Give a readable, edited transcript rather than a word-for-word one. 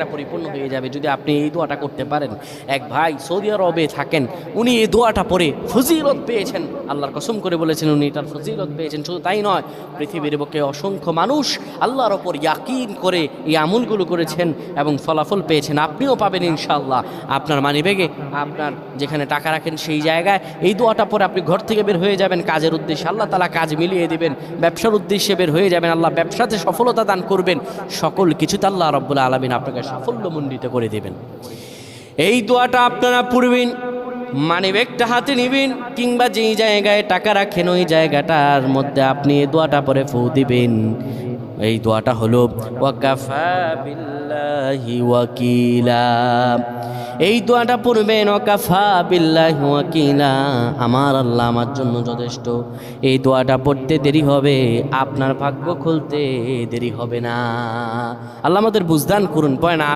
একটা পরিপূর্ণ হয়ে যাবে যদি আপনি এই দোয়াটা করতে পারেন। এক ভাই সৌদি আরবে থাকেন, উনি এই দোয়াটা পড়ে ফজিলত পেয়েছেন, আল্লাহর কসম করে বলেছেন উনি এটার ফজিলত পেয়েছেন। শুধু তাই নয়, পৃথিবীর বুকে অসংখ্য মানুষ আল্লাহর ওপর ইয়াকিন করে এই আমলগুলো করেছেন এবং ফলাফল পেয়েছেন। আপনিও পাবেন ইনশাআল্লাহ। আপনার মানিব্যাগে, আপনার যেখানে টাকা রাখেন সেই জায়গায় এই দোয়াটা পরে আপনি ঘর থেকে বের হয়ে যাবেন কাজের উদ্দেশ্যে, আল্লাহ তাআলা কাজ মিলিয়ে দিবেন। ব্যবসার উদ্দেশ্যে বের হয়ে যাবেন, আল্লাহ ব্যবসাতে সফলতা দান করবেন। সকল কিছুতে আল্লাহ রাব্বুল আলামিন আপনাকে সাফল্যমণ্ডিত করে দেবেন। এই দোয়াটা আপনারা পড়বেন, মানিব্যাগটা হাতে নেবেন, কিংবা যেই জায়গায় টাকা রাখেন ওই জায়গাটার মধ্যে আপনি এই দোয়াটা পরে ফু দিবেন। এই দোয়াটা হলো ওয়াকাফা বিল্লাহি ওয়াকিলা। এই দোয়াটা পড়বেন, ওয়াকাফা বিল্লাহি ওয়াকিলা, আমার আল্লাহ আমার জন্য যথেষ্ট। এই দোয়াটা পড়তে দেরি হবে, আপনার ভাগ্য খুলতে দেরি হবে না। আল্লাহ আমাদের বুঝদান করুন। পড়েন